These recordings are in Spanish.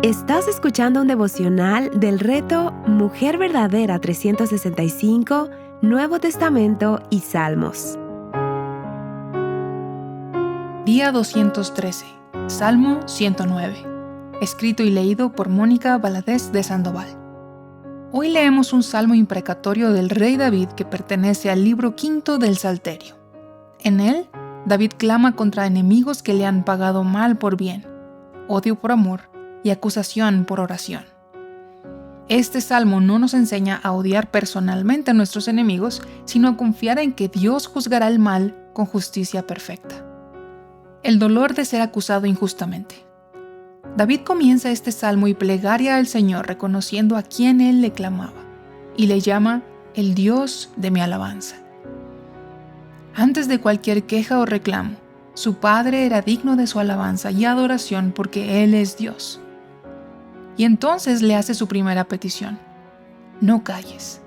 Estás escuchando un devocional del reto Mujer Verdadera 365, Nuevo Testamento y Salmos. Día 213, Salmo 109, escrito y leído por Mónica Valadez de Sandoval. Hoy leemos un salmo imprecatorio del rey David que pertenece al libro quinto del Salterio. En él, David clama contra enemigos que le han pagado mal por bien, odio por amor y acusación por oración. Este salmo no nos enseña a odiar personalmente a nuestros enemigos, sino a confiar en que Dios juzgará el mal con justicia perfecta. El dolor de ser acusado injustamente. David comienza este salmo y plegaria al Señor reconociendo a quien él le clamaba, y le llama el Dios de mi alabanza. Antes de cualquier queja o reclamo, su Padre era digno de su alabanza y adoración porque Él es Dios. Y entonces le hace su primera petición: no calles.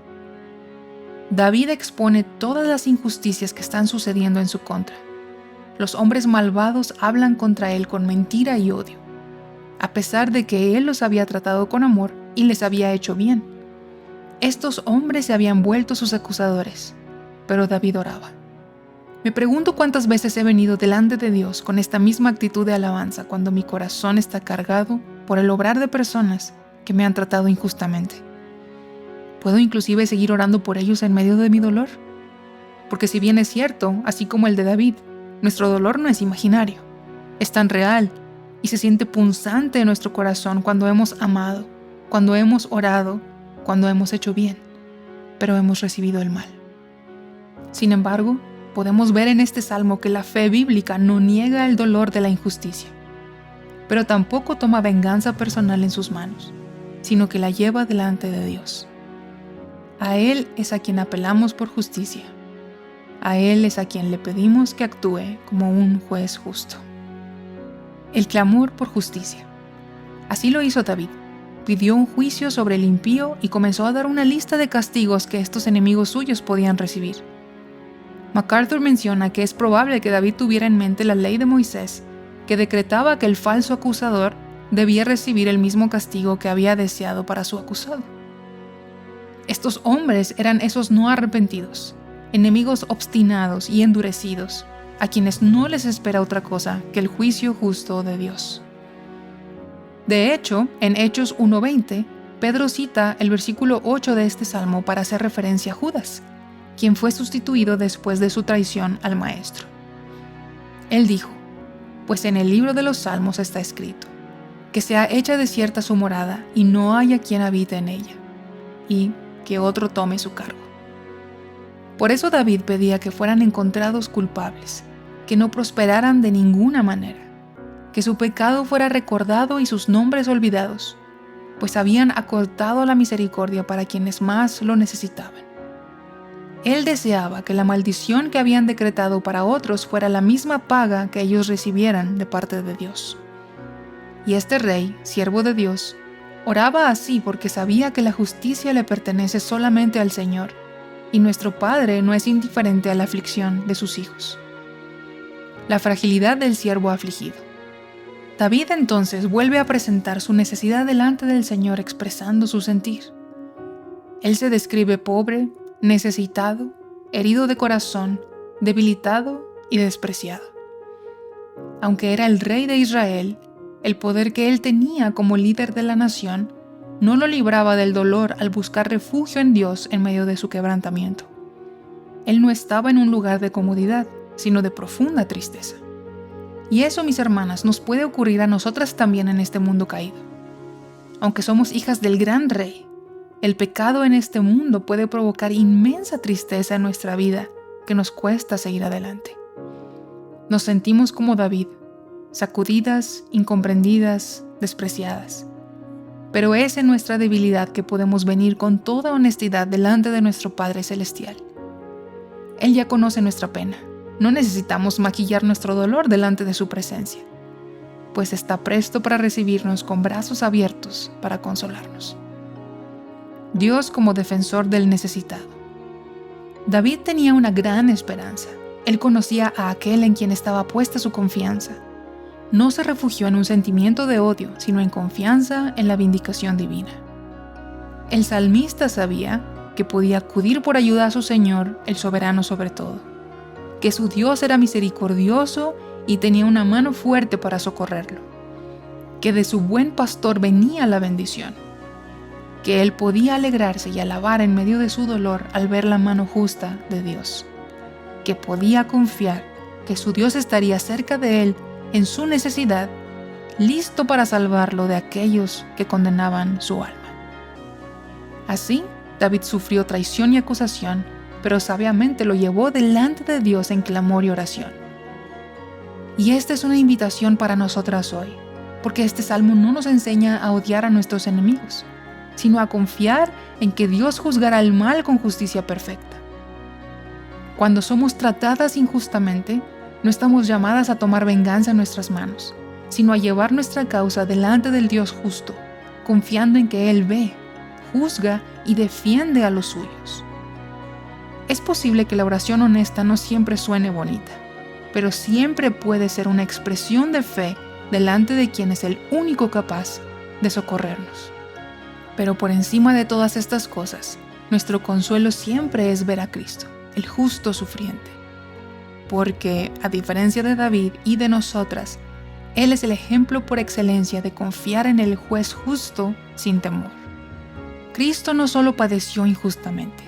David expone todas las injusticias que están sucediendo en su contra. Los hombres malvados hablan contra él con mentira y odio, a pesar de que él los había tratado con amor y les había hecho bien. Estos hombres se habían vuelto sus acusadores, pero David oraba. Me pregunto cuántas veces he venido delante de Dios con esta misma actitud de alabanza cuando mi corazón está cargado por el obrar de personas que me han tratado injustamente. ¿Puedo inclusive seguir orando por ellos en medio de mi dolor? Porque si bien es cierto, así como el de David, nuestro dolor no es imaginario, es tan real y se siente punzante en nuestro corazón cuando hemos amado, cuando hemos orado, cuando hemos hecho bien, pero hemos recibido el mal. Sin embargo, podemos ver en este salmo que la fe bíblica no niega el dolor de la injusticia, pero tampoco toma venganza personal en sus manos, sino que la lleva delante de Dios. A Él es a quien apelamos por justicia. A Él es a quien le pedimos que actúe como un juez justo. El clamor por justicia. Así lo hizo David. Pidió un juicio sobre el impío y comenzó a dar una lista de castigos que estos enemigos suyos podían recibir. MacArthur menciona que es probable que David tuviera en mente la ley de Moisés, que decretaba que el falso acusador debía recibir el mismo castigo que había deseado para su acusado. Estos hombres eran esos no arrepentidos, enemigos obstinados y endurecidos, a quienes no les espera otra cosa que el juicio justo de Dios. De hecho, en Hechos 1:20, Pedro cita el versículo 8 de este salmo para hacer referencia a Judas, quien fue sustituido después de su traición al Maestro. Él dijo: pues en el libro de los Salmos está escrito, que sea hecha desierta su morada y no haya quien habite en ella, y que otro tome su cargo. Por eso David pedía que fueran encontrados culpables, que no prosperaran de ninguna manera, que su pecado fuera recordado y sus nombres olvidados, pues habían acortado la misericordia para quienes más lo necesitaban. Él deseaba que la maldición que habían decretado para otros fuera la misma paga que ellos recibieran de parte de Dios. Y este rey, siervo de Dios, oraba así porque sabía que la justicia le pertenece solamente al Señor, y nuestro Padre no es indiferente a la aflicción de sus hijos. La fragilidad del siervo afligido. David entonces vuelve a presentar su necesidad delante del Señor expresando su sentir. Él se describe pobre, necesitado, herido de corazón, debilitado y despreciado. Aunque era el rey de Israel, el poder que él tenía como líder de la nación no lo libraba del dolor al buscar refugio en Dios en medio de su quebrantamiento. Él no estaba en un lugar de comodidad, sino de profunda tristeza. Y eso, mis hermanas, nos puede ocurrir a nosotras también en este mundo caído. Aunque somos hijas del gran rey, el pecado en este mundo puede provocar inmensa tristeza en nuestra vida que nos cuesta seguir adelante. Nos sentimos como David, sacudidas, incomprendidas, despreciadas. Pero es en nuestra debilidad que podemos venir con toda honestidad delante de nuestro Padre Celestial. Él ya conoce nuestra pena. No necesitamos maquillar nuestro dolor delante de su presencia, pues está presto para recibirnos con brazos abiertos para consolarnos. Dios como defensor del necesitado. David tenía una gran esperanza. Él conocía a aquel en quien estaba puesta su confianza. no se refugió en un sentimiento de odio, sino en confianza en la vindicación divina. El salmista sabía que podía acudir por ayuda a su Señor, el soberano sobre todo, que su Dios era misericordioso y tenía una mano fuerte para socorrerlo, que de su buen pastor venía la bendición, que él podía alegrarse y alabar en medio de su dolor al ver la mano justa de Dios, que podía confiar que su Dios estaría cerca de él en su necesidad, listo para salvarlo de aquellos que condenaban su alma. Así, David sufrió traición y acusación, pero sabiamente lo llevó delante de Dios en clamor y oración. Y esta es una invitación para nosotras hoy, porque este salmo no nos enseña a odiar a nuestros enemigos, sino a confiar en que Dios juzgará el mal con justicia perfecta. Cuando somos tratadas injustamente, no estamos llamadas a tomar venganza en nuestras manos, sino a llevar nuestra causa delante del Dios justo, confiando en que Él ve, juzga y defiende a los suyos. Es posible que la oración honesta no siempre suene bonita, pero siempre puede ser una expresión de fe delante de quien es el único capaz de socorrernos. Pero por encima de todas estas cosas, nuestro consuelo siempre es ver a Cristo, el justo sufriente. Porque, a diferencia de David y de nosotras, Él es el ejemplo por excelencia de confiar en el juez justo sin temor. Cristo no solo padeció injustamente,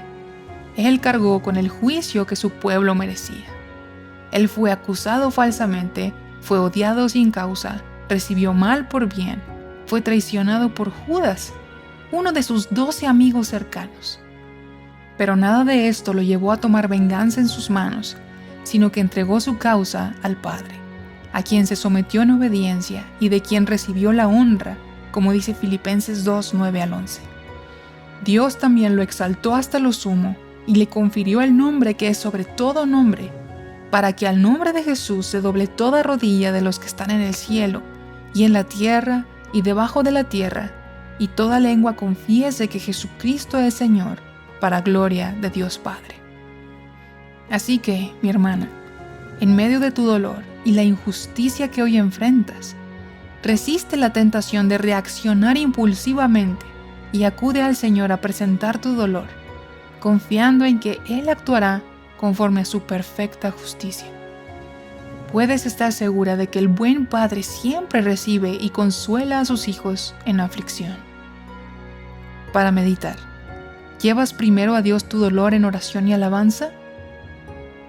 Él cargó con el juicio que su pueblo merecía. Él fue acusado falsamente, fue odiado sin causa, recibió mal por bien, fue traicionado por Judas, uno de sus 12 amigos cercanos. Pero nada de esto lo llevó a tomar venganza en sus manos, sino que entregó su causa al Padre, a quien se sometió en obediencia y de quien recibió la honra, como dice Filipenses 2, 9 al 11. Dios también lo exaltó hasta lo sumo y le confirió el nombre que es sobre todo nombre, para que al nombre de Jesús se doble toda rodilla de los que están en el cielo y en la tierra y debajo de la tierra, y toda lengua confiese que Jesucristo es Señor, para gloria de Dios Padre. Así que, mi hermana, en medio de tu dolor y la injusticia que hoy enfrentas, resiste la tentación de reaccionar impulsivamente y acude al Señor a presentar tu dolor, confiando en que Él actuará conforme a su perfecta justicia. Puedes estar segura de que el buen Padre siempre recibe y consuela a sus hijos en aflicción. Para meditar, ¿llevas primero a Dios tu dolor en oración y alabanza?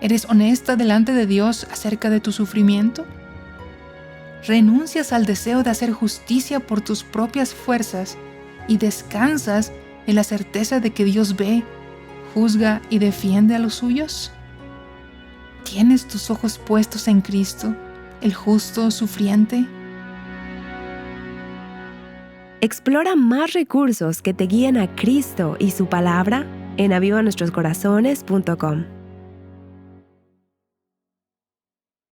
¿Eres honesta delante de Dios acerca de tu sufrimiento? ¿Renuncias al deseo de hacer justicia por tus propias fuerzas y descansas en la certeza de que Dios ve, juzga y defiende a los suyos? ¿Tienes tus ojos puestos en Cristo, el justo sufriente? Explora más recursos que te guíen a Cristo y su palabra en avivanuestroscorazones.com.